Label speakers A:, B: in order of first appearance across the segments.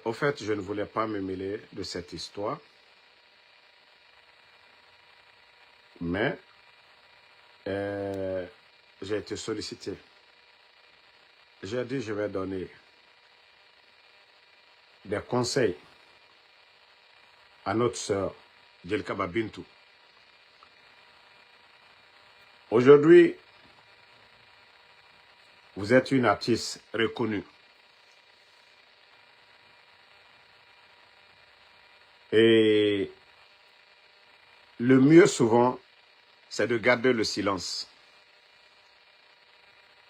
A: Au fait, je ne voulais pas me mêler de cette histoire, mais j'ai été sollicité. J'ai dit je vais donner des conseils à notre sœur Djelkaba Bintou. Aujourd'hui, vous êtes une artiste reconnue. Et le mieux souvent, c'est de garder le silence.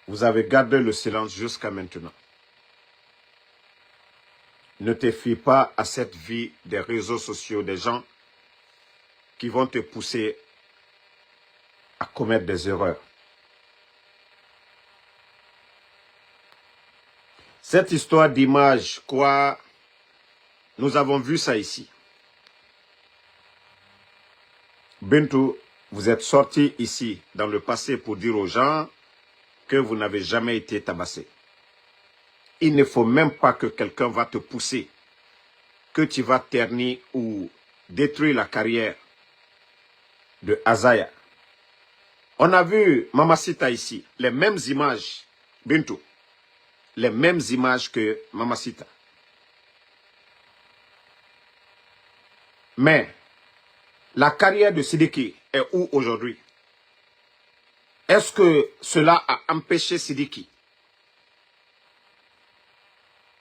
A: Vous avez gardé le silence jusqu'à maintenant. Ne te fie pas à cette vie des réseaux sociaux, des gens qui vont te pousser à commettre des erreurs. Cette histoire d'image, quoi, nous avons vu ça ici. Bintou, vous êtes sorti ici dans le passé pour dire aux gens que vous n'avez jamais été tabassé. Il ne faut même pas que quelqu'un va te pousser, que tu vas ternir ou détruire la carrière de Azaya. On a vu Mamacita ici, les mêmes images, Bintou, les mêmes images que Mamacita. Mais la carrière de Sidiki est où aujourd'hui? Est-ce que cela a empêché Sidiki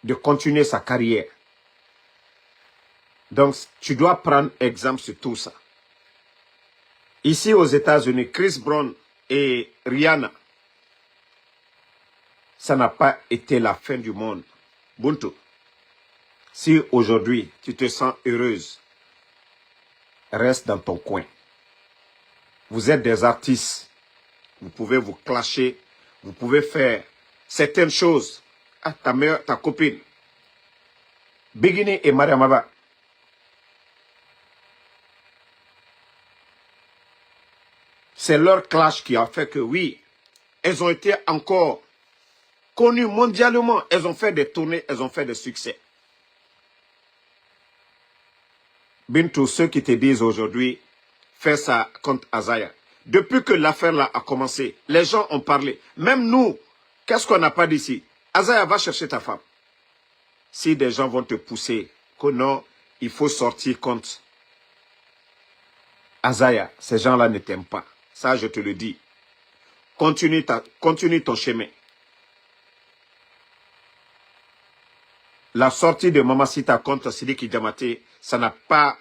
A: de continuer sa carrière? Donc, tu dois prendre exemple sur tout ça. Ici aux États-Unis, Chris Brown et Rihanna, ça n'a pas été la fin du monde. Bintou, si aujourd'hui tu te sens heureuse, reste dans ton coin. Vous êtes des artistes. Vous pouvez vous clasher. Vous pouvez faire certaines choses. Ah, ta copine. Bigini et Mariamaba. C'est leur clash qui a fait que oui, elles ont été encore connues mondialement. Elles ont fait des tournées, elles ont fait des succès. Bintou, ceux qui te disent aujourd'hui, fais ça contre Azaya. Depuis que l'affaire là a commencé, les gens ont parlé. Même nous, qu'est-ce qu'on n'a pas dit ici? Azaya, va chercher ta femme. Si des gens vont te pousser, que non, il faut sortir contre Azaya, ces gens-là ne t'aiment pas. Ça, je te le dis. Continue ton chemin. La sortie de Mamacita contre Sidiki Diabaté, ça n'a pas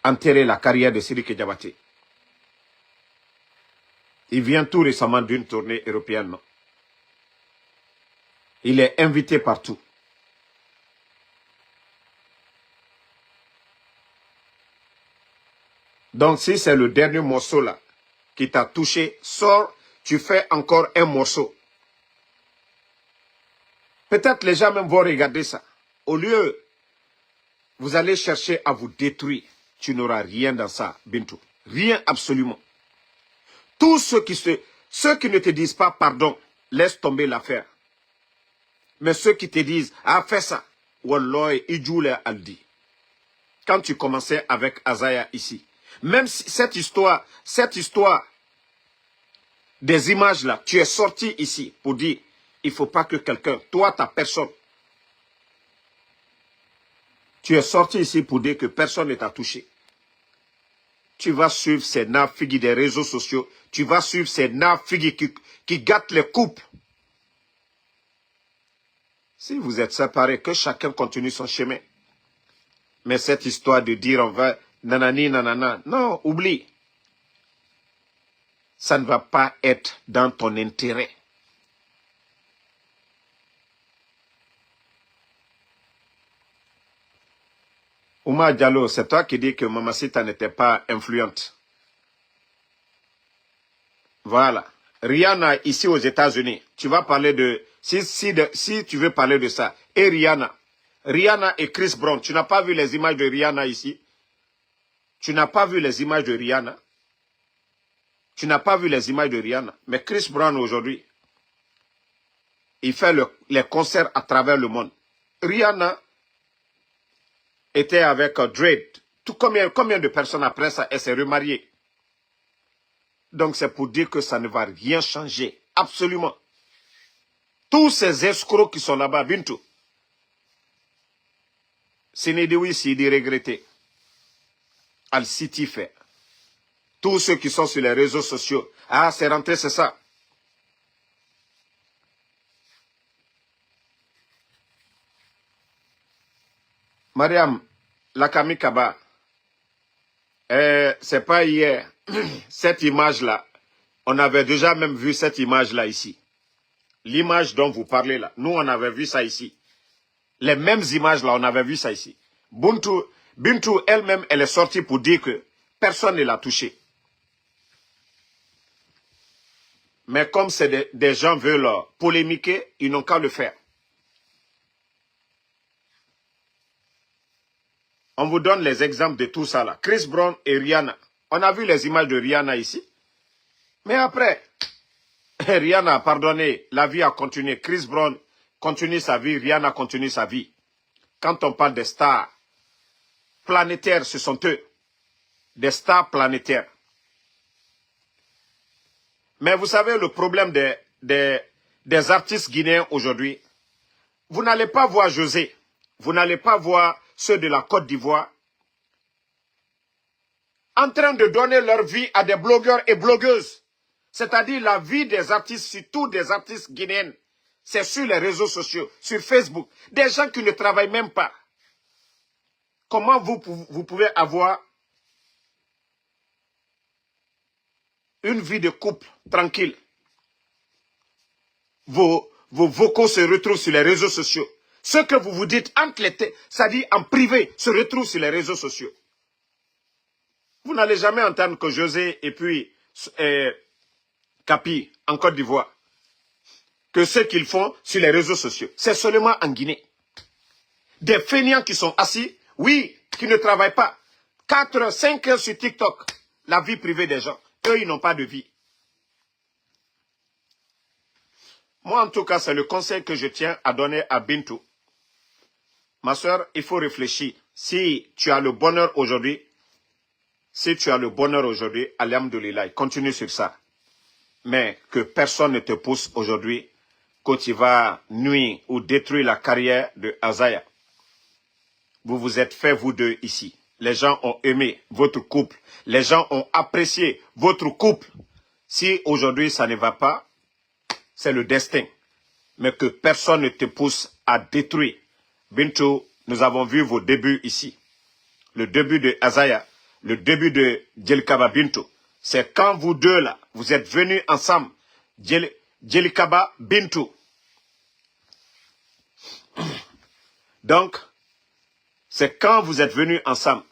A: enterré la carrière de Sidiki Diabaté. Il vient tout récemment d'une tournée européenne. Non? Il est invité partout. Donc si c'est le dernier morceau là qui t'a touché, sors, tu fais encore un morceau. Peut-être les gens même vont regarder ça. Au lieu, vous allez chercher à vous détruire. Tu n'auras rien dans ça, Bintou. Rien absolument. Tous ceux qui ne te disent pas pardon, laisse tomber l'affaire. Mais ceux qui te disent, ah, fais ça. Wallahi, Idjoule Aldi. Quand tu commençais avec Azaya ici, même si cette histoire des images là, tu es sorti ici pour dire, il ne faut pas que quelqu'un, toi, ta personne, tu es sorti ici pour dire que personne ne t'a touché. Tu vas suivre ces nafigis des réseaux sociaux, tu vas suivre ces nafigis qui gâtent les coupes. Si vous êtes séparés, que chacun continue son chemin. Mais cette histoire de dire on va nanani nanana, non, oublie. Ça ne va pas être dans ton intérêt. Ouma Diallo, c'est toi qui dis que Mamacita n'était pas influente. Voilà. Rihanna, ici aux États-Unis, tu vas parler de... Si tu veux parler de ça. Et Rihanna et Chris Brown, tu n'as pas vu les images de Rihanna ici? Tu n'as pas vu les images de Rihanna? Tu n'as pas vu les images de Rihanna? Mais Chris Brown aujourd'hui, il fait les concerts à travers le monde. Rihanna était avec Drake. Combien de personnes après ça, elle s'est remariée? Donc c'est pour dire que ça ne va rien changer. Absolument. Tous ces escrocs qui sont là-bas, Bintou, ce n'est de oui, c'est de regretter. Al-City fait. Tous ceux qui sont sur les réseaux sociaux. Ah, c'est rentré, c'est ça. Mariam, la Kaba, c'est pas hier. Cette image-là, on avait déjà même vu cette image-là ici. L'image dont vous parlez là, nous on avait vu ça ici. Les mêmes images là, on avait vu ça ici. Bintou elle-même, elle est sortie pour dire que personne ne l'a touchée. Mais comme c'est des gens veulent polémiquer, ils n'ont qu'à le faire. On vous donne les exemples de tout ça là. Chris Brown et Rihanna. On a vu les images de Rihanna ici. Mais après, Rihanna a pardonné, la vie a continué. Chris Brown continue sa vie, Rihanna continue sa vie. Quand on parle des stars planétaires, ce sont eux. Des stars planétaires. Mais vous savez, le problème des artistes guinéens aujourd'hui, vous n'allez pas voir José, vous n'allez pas voir ceux de la Côte d'Ivoire en train de donner leur vie à des blogueurs et blogueuses. C'est-à-dire la vie des artistes, surtout des artistes guinéennes, c'est sur les réseaux sociaux, sur Facebook. Des gens qui ne travaillent même pas. Comment vous pouvez avoir une vie de couple tranquille? Vos vocaux se retrouvent sur les réseaux sociaux. Ce que vous vous dites entre les têtes, c'est-à-dire en privé, se retrouve sur les réseaux sociaux. Vous n'allez jamais entendre que José et puis Capi en Côte d'Ivoire, que ce qu'ils font sur les réseaux sociaux, c'est seulement en Guinée. Des fainéants qui sont assis, oui, qui ne travaillent pas. 4, 5 heures sur TikTok, la vie privée des gens. Eux, ils n'ont pas de vie. Moi, en tout cas, c'est le conseil que je tiens à donner à Bintou. Ma soeur, il faut réfléchir. Si tu as le bonheur aujourd'hui, alhamdoulilah, continue sur ça. Mais que personne ne te pousse aujourd'hui quand tu vas nuire ou détruire la carrière de Azaya. Vous vous êtes fait, vous deux, ici. Les gens ont aimé votre couple. Les gens ont apprécié votre couple. Si aujourd'hui ça ne va pas, c'est le destin. Mais que personne ne te pousse à détruire. Bintou, nous avons vu vos débuts ici. Le début de Azaya, le début de Djelikaba Bintou. C'est quand vous deux là, vous êtes venus ensemble. Djelikaba Bintou. Donc, c'est quand vous êtes venus ensemble.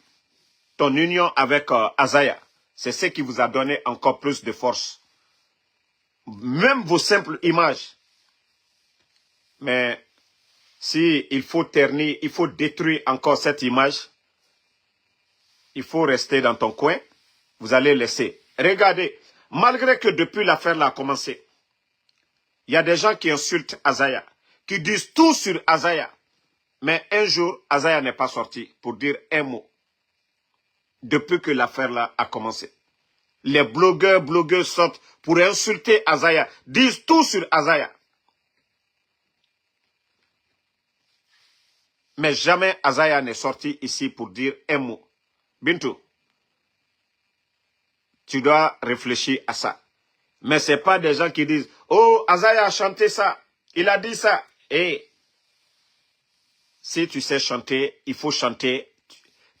A: Ton union avec Azaya, c'est ce qui vous a donné encore plus de force. Même vos simples images. Mais si il faut ternir, il faut détruire encore cette image, il faut rester dans ton coin, vous allez laisser. Regardez, malgré que depuis l'affaire là a commencé, il y a des gens qui insultent Azaya, qui disent tout sur Azaya. Mais un jour, Azaya n'est pas sorti pour dire un mot. Depuis que l'affaire là a commencé. Les blogueurs sortent pour insulter Azaya, disent tout sur Azaya. Mais jamais Azaya n'est sorti ici pour dire un mot. Bintou, tu dois réfléchir à ça. Mais ce n'est pas des gens qui disent « Oh, Azaya a chanté ça, il a dit ça. » Et si tu sais chanter, il faut chanter.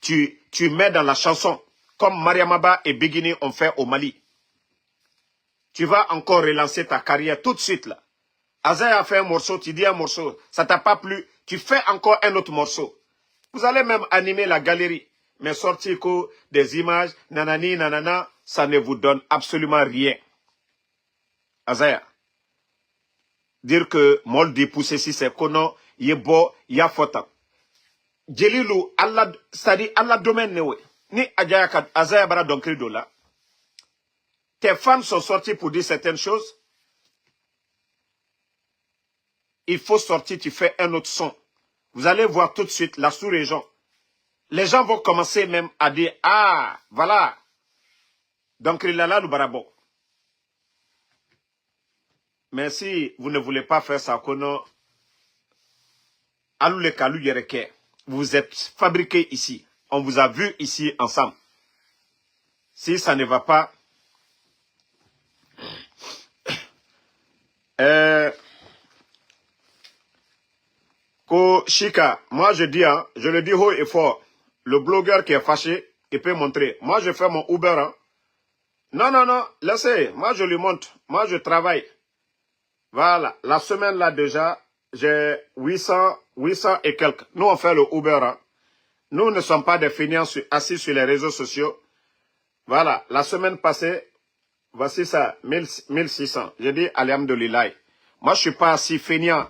A: Tu mets dans la chanson, comme Mariamaba et Bigini ont fait au Mali. Tu vas encore relancer ta carrière tout de suite là. Azaya a fait un morceau, tu dis un morceau, ça t'a pas plu, tu fais encore un autre morceau. Vous allez même animer la galerie. Mais sortir des images, nanani, nanana, ça ne vous donne absolument rien. Azaya, dire que Moldi poussé si c'est kono, yebo, ya fota. Djelilu, Allah, c'est-à-dire Allah domaine newe. Ni Azaya bara donkri dola. Tes fans sont sortis pour dire certaines choses. Il faut sortir, tu fais un autre son. Vous allez voir tout de suite la sous-région. Les gens vont commencer même à dire, ah, voilà. Donc, il a là le barabo. Mais si vous ne voulez pas faire ça, vous êtes fabriqué ici. On vous a vu ici ensemble. Si ça ne va pas, Shika, moi je dis, hein, je le dis haut et fort, le blogueur qui est fâché, il peut montrer. Moi je fais mon Uber. Hein. Non, non, non, laissez, moi je lui montre. Moi je travaille. Voilà, la semaine là déjà, j'ai 800 et quelques. Nous on fait le Uber. Hein. Nous ne sommes pas des fainéants assis sur les réseaux sociaux. Voilà, la semaine passée, voici ça, 1600. J'ai dit, alhamdoulilah. Moi, je ne suis pas assis fainéant.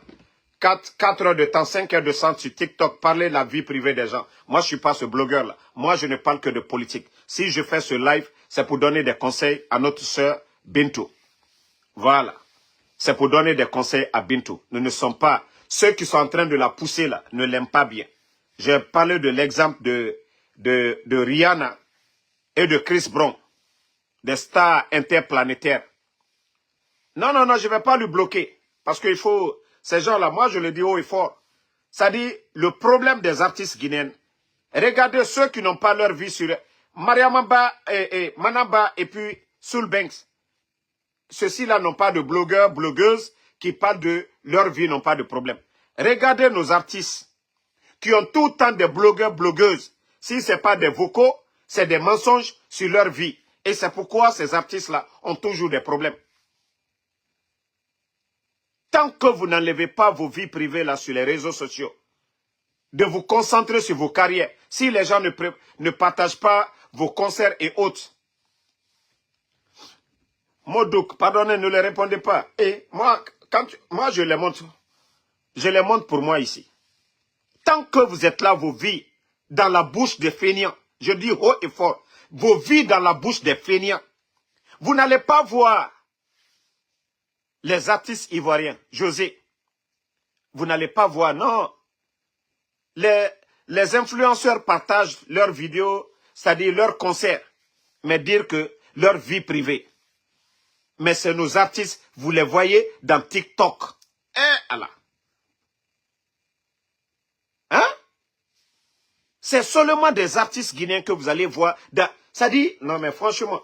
A: 4 heures de temps, 5 heures de temps sur TikTok, parler de la vie privée des gens. Moi, je ne suis pas ce blogueur-là. Moi, je ne parle que de politique. Si je fais ce live, c'est pour donner des conseils à notre sœur Bintou. Voilà. C'est pour donner des conseils à Bintou. Nous ne sommes pas... Ceux qui sont en train de la pousser là, ne l'aiment pas bien. J'ai parlé de l'exemple de Rihanna et de Chris Brown, des stars interplanétaires. Non, non, non, je ne vais pas lui bloquer. Parce qu'il faut... Ces gens-là, moi je le dis haut et fort. Ça dit, le problème des artistes guinéens. Regardez ceux qui n'ont pas leur vie sur... Mariamamba et Manamba et puis Soul Banks. Ceux-ci-là n'ont pas de blogueurs, blogueuses qui parlent de leur vie, n'ont pas de problème. Regardez nos artistes qui ont tout le temps des blogueurs, blogueuses. Si ce n'est pas des vocaux, c'est des mensonges sur leur vie. Et c'est pourquoi ces artistes-là ont toujours des problèmes. Tant que vous n'enlevez pas vos vies privées là sur les réseaux sociaux, de vous concentrer sur vos carrières, si les gens ne partagent pas vos concerts et autres, Modouk, pardonnez, ne les répondez pas. Et moi, moi je les montre pour moi ici. Tant que vous êtes là, vos vies dans la bouche des fainéants, je dis haut et fort, vos vies dans la bouche des fainéants, vous n'allez pas voir les artistes ivoiriens, José, vous n'allez pas voir, non. Les influenceurs partagent leurs vidéos, c'est-à-dire leurs concerts, mais dire que leur vie privée. Mais c'est nos artistes, vous les voyez dans TikTok. Allah. Hein? C'est seulement des artistes guinéens que vous allez voir. Ça dit, non mais franchement.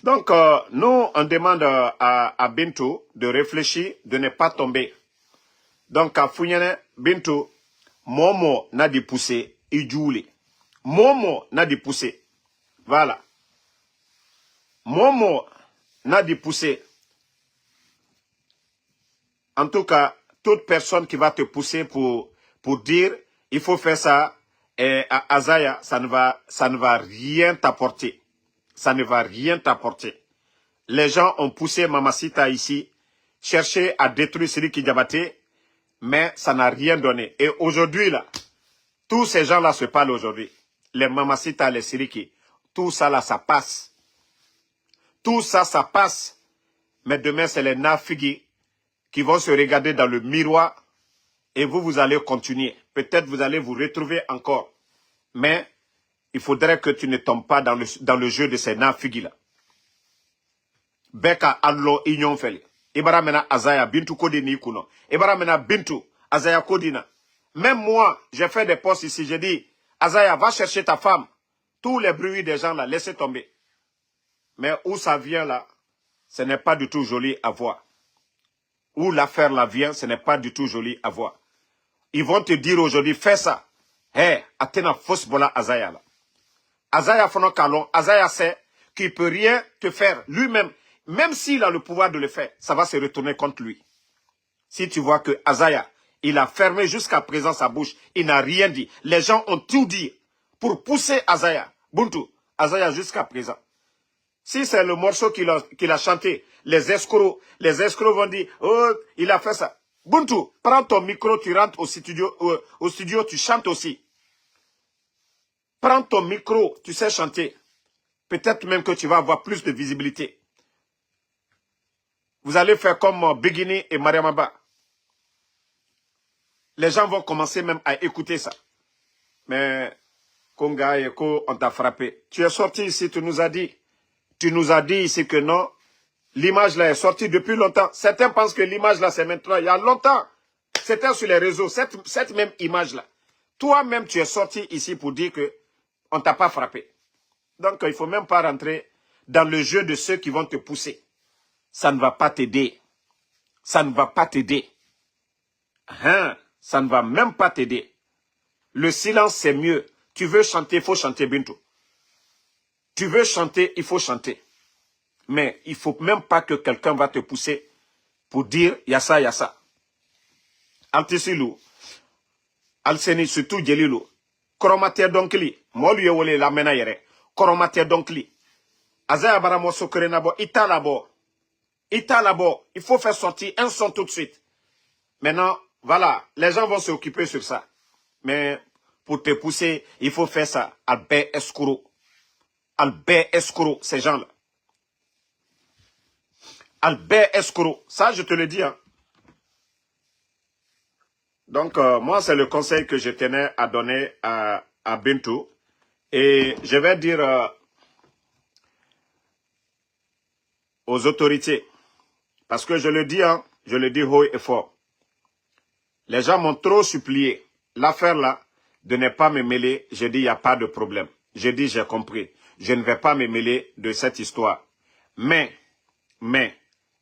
A: Donc, nous, on demande à Bintou de réfléchir, de ne pas tomber. Donc, à Founyane, Bintou, Momo n'a dit pousser, Idjouli. Momo n'a dit pousser. Voilà. Momo n'a dit pousser. En tout cas, toute personne qui va te pousser pour dire, il faut faire ça, et à Azaya, ça ne va rien t'apporter. Ça ne va rien t'apporter. Les gens ont poussé Mamacita ici, chercher à détruire Sidiki Diabaté, mais ça n'a rien donné. Et aujourd'hui, là, tous ces gens-là se parlent aujourd'hui. Les Mamacita, les Sidiki, tout ça là, ça passe. Tout ça, ça passe. Mais demain, c'est les Nafigi qui vont se regarder dans le miroir et vous allez continuer. Peut-être vous allez vous retrouver encore. Mais il faudrait que tu ne tombes pas dans le jeu de ces Nafigi-là. Beka allo ignon feli. Ibara mena Azaya Bintou Kodini kuno. Ibara mena Bintou Azaya Kodina. Même moi, j'ai fait des posts ici. J'ai dit, Azaya, va chercher ta femme. Tous les bruits des gens là, laissez tomber. Mais où ça vient là, ce n'est pas du tout joli à voir. Où l'affaire là vient, ce n'est pas du tout joli à voir. Ils vont te dire aujourd'hui, fais ça. Hé, Atena Fosbola Azaya là. Azaya Fono Kalon, Azaya sait qu'il ne peut rien te faire lui-même. Même s'il a le pouvoir de le faire, ça va se retourner contre lui. Si tu vois que Azaya, il a fermé jusqu'à présent sa bouche, il n'a rien dit. Les gens ont tout dit pour pousser Azaya. Buntu, Azaya jusqu'à présent. Si c'est le morceau qu'il a chanté, les escrocs vont dire, oh, il a fait ça. Buntu, prends ton micro, tu rentres au studio, tu chantes aussi. Prends ton micro, tu sais chanter. Peut-être même que tu vas avoir plus de visibilité. Vous allez faire comme Begini et Mariamaba. Les gens vont commencer même à écouter ça. Mais, Konga Eko, on t'a frappé. Tu es sorti ici, tu nous as dit ici que non, l'image là est sortie depuis longtemps. Certains pensent que l'image là c'est maintenant, il y a longtemps. C'était sur les réseaux, cette même image là. Toi-même, tu es sorti ici pour dire que on t'a pas frappé. Donc, il ne faut même pas rentrer dans le jeu de ceux qui vont te pousser. Ça ne va pas t'aider. Ça ne va pas t'aider. Hein? Ça ne va même pas t'aider. Le silence, c'est mieux. Tu veux chanter, il faut chanter Bintou. Tu veux chanter, il faut chanter. Mais il ne faut même pas que quelqu'un va te pousser pour dire, il y a ça, il y a ça. Altisilou, Alseni, surtout Djelilou, Koromaté Donkli, Molu Yewole la mena yere, Koromaté Donkli, Azaya Baramo Sokorenabo, Italabo, il faut faire sortir un son tout de suite. Maintenant, voilà, les gens vont s'occuper sur ça. Mais pour te pousser, il faut faire ça. Albert Escouro, ces gens-là. Albert Escouro, ça je te le dis. Hein. Donc, moi, c'est le conseil que je tenais à donner à Bintou. Et je vais dire aux autorités, parce que je le dis haut et fort. Les gens m'ont trop supplié. L'affaire là, de ne pas me mêler, j'ai dit, il n'y a pas de problème. J'ai dit, j'ai compris. Je ne vais pas me mêler de cette histoire. Mais,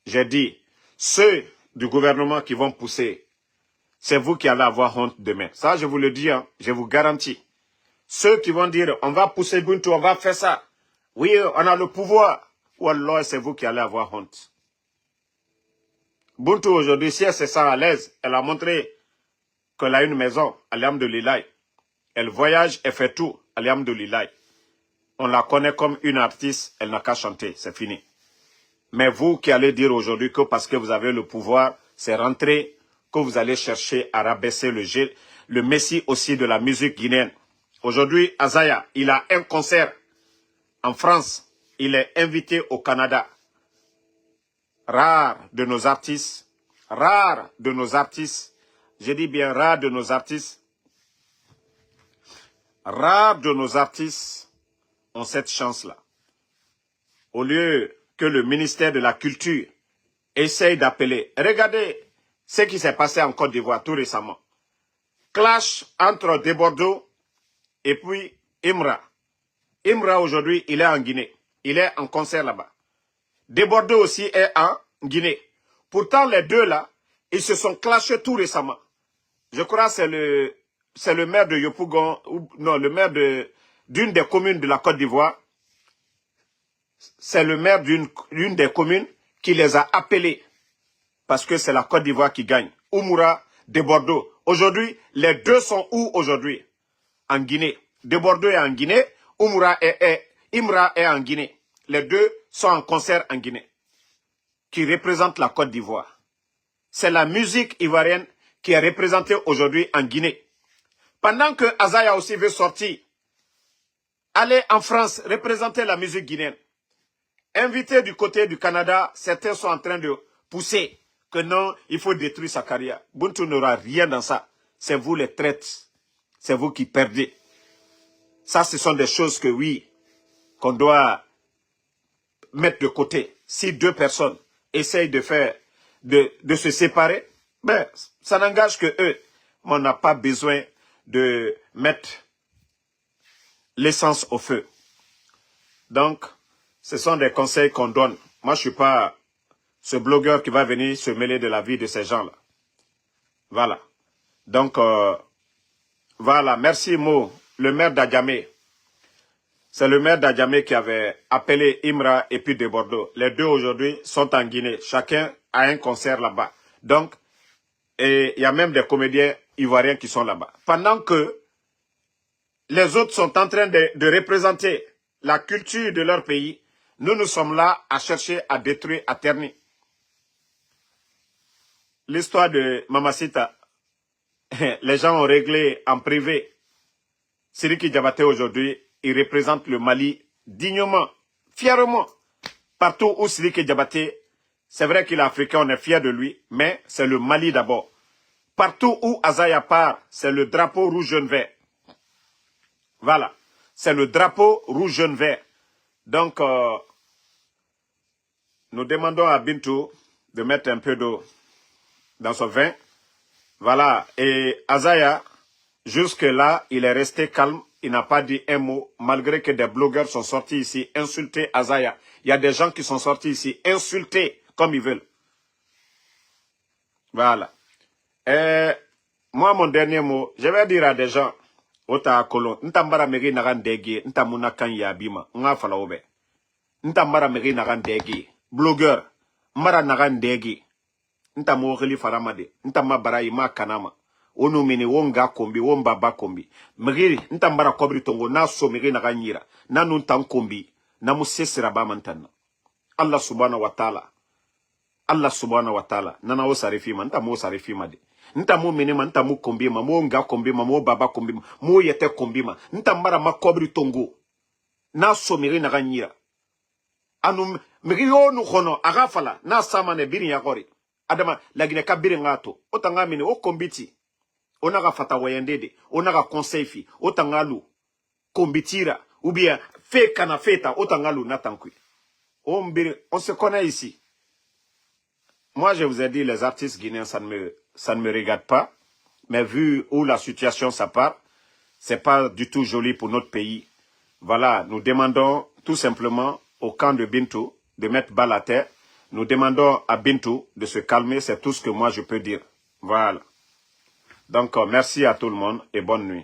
A: j'ai dit, ceux du gouvernement qui vont pousser, c'est vous qui allez avoir honte demain. Ça, je vous le dis, hein, je vous garantis. Ceux qui vont dire, on va pousser Bintou, on va faire ça. Oui, on a le pouvoir. Ou alors, c'est vous qui allez avoir honte. Bintou, aujourd'hui, si elle se sent à l'aise, elle a montré qu'elle a une maison, alhamdoulilah. Elle voyage, elle fait tout, alhamdoulilah. On la connaît comme une artiste, elle n'a qu'à chanter, c'est fini. Mais vous qui allez dire aujourd'hui que parce que vous avez le pouvoir, c'est rentré, que vous allez chercher à rabaisser le messie aussi de la musique guinéenne. Aujourd'hui, Azaya, il a un concert en France. Il est invité au Canada. Rare de nos artistes, je dis bien rare de nos artistes ont cette chance-là. Au lieu que le ministère de la Culture essaye d'appeler. Regardez ce qui s'est passé en Côte d'Ivoire tout récemment. Clash entre Debordo et puis Imra. Imra aujourd'hui, il est en Guinée. Il est en concert là-bas. Debordo aussi est en Guinée. Pourtant, les deux là, ils se sont clashés tout récemment. Je crois que c'est le maire de Yopougon, non, le maire d'une des communes de la Côte d'Ivoire. C'est le maire d'une des communes qui les a appelés. Parce que c'est la Côte d'Ivoire qui gagne. Oumoura, Debordo. Aujourd'hui, les deux sont où aujourd'hui? En Guinée. Debordo est en Guinée. Imra est en Guinée. Les deux sont en concert en Guinée. Qui représente la Côte d'Ivoire. C'est la musique ivoirienne qui est représentée aujourd'hui en Guinée. Pendant que Azaya aussi veut sortir, aller en France représenter la musique guinéenne. Invité du côté du Canada, certains sont en train de pousser que non, il faut détruire sa carrière. Bintou n'aura rien dans ça. C'est vous les traites. C'est vous qui perdez. Ça, ce sont des choses que oui, qu'on doit mettre de côté. Si deux personnes essayent de faire, de se séparer, ben, ça n'engage que eux. Mais on n'a pas besoin de mettre l'essence au feu. Donc, ce sont des conseils qu'on donne. Moi, je ne suis pas ce blogueur qui va venir se mêler de la vie de ces gens-là. Voilà. Donc, voilà. Merci, Mo, le maire d'Adjamé. C'est le maire d'Adjamé qui avait appelé Imra et puis de Bordeaux. Les deux aujourd'hui sont en Guinée. Chacun a un concert là-bas. Donc, et il y a même des comédiens ivoiriens qui sont là-bas. Pendant que les autres sont en train de représenter la culture de leur pays, nous sommes là à chercher à détruire, à ternir. L'histoire de Mamacita, les gens ont réglé en privé. Sidiki Diabaté aujourd'hui, il représente le Mali dignement, fièrement. Partout où Sidiki Diabaté, c'est vrai qu'il est africain, on est fier de lui, mais c'est le Mali d'abord. Partout où Azaya part, c'est le drapeau rouge, jaune, vert. Voilà. C'est le drapeau rouge, jaune, vert. Donc, nous demandons à Bintou de mettre un peu d'eau dans son vin. Voilà. Et Azaya, jusque-là, il est resté calme. Il n'a pas dit un mot, malgré que des blogueurs sont sortis ici, insulter Azaya. Il y a des gens qui sont sortis ici, insulter comme ils veulent. Voilà. Et moi, mon dernier mot, je vais dire à des gens, Ota Kolon, Ntambara Meri Naran Degi, Ntamuna Kanya Bima, Ngafala Obe. Ntambara Meri Naran Degi, blogueur, Mara Naran Degi, Ntamo Reli Faramade, Ntama Barayi Ma Kanama. Onu mini wonga kombi womba ba kombi miri ntambara kobri tongo na so miri na ganyira na nuntan kombi na musesira ba mantana Allah subhanahu wa ta'ala nana wo sarifima ntamo sarifima de ntamo mini ma ntamo kombi ma mo nga kombi ma mo baba kombi ma mo yete kombi ma ntambara ma kobri tongo na so miri na ganyira anu miri yo nu khono agafala na samane biri ya gori adama lagine ka biri ngato otanga mini o kombiti onaga fata wayendede, onaga conseil otangalu, kombitira, ou bien fait kana feta, otangalu natankui. On se connaît ici. Moi, je vous ai dit, les artistes guinéens, ça ne me regarde pas. Mais vu où la situation ça part, c'est pas du tout joli pour notre pays. Voilà, nous demandons tout simplement au camp de Bintou de mettre balle à terre. Nous demandons à Bintou de se calmer, c'est tout ce que moi je peux dire. Voilà. Donc, merci à tout le monde et bonne nuit.